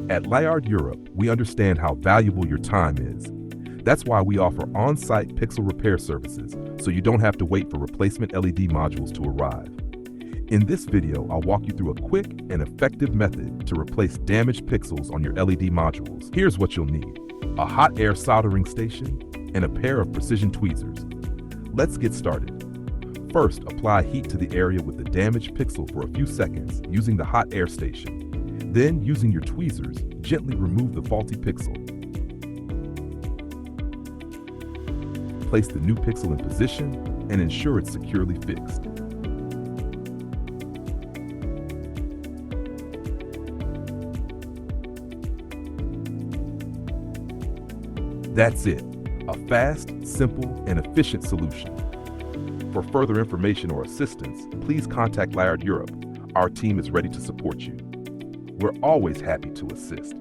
At Leyard Europe, we understand how valuable your time is. That's why we offer on-site pixel repair services, so you don't have to wait for replacement LED modules to arrive. In this video, I'll walk you through a quick and effective method to replace damaged pixels on your LED modules. Here's what you'll need: a hot air soldering station and a pair of precision tweezers. Let's get started. First, apply heat to the area with the damaged pixel for a few seconds using the hot air station. Then, using your tweezers, gently remove the faulty pixel. Place the new pixel in position and ensure it's securely fixed. That's it. A fast, simple, and efficient solution. For further information or assistance, please contact Leyard Europe. Our team is ready to support you. We're always happy to assist.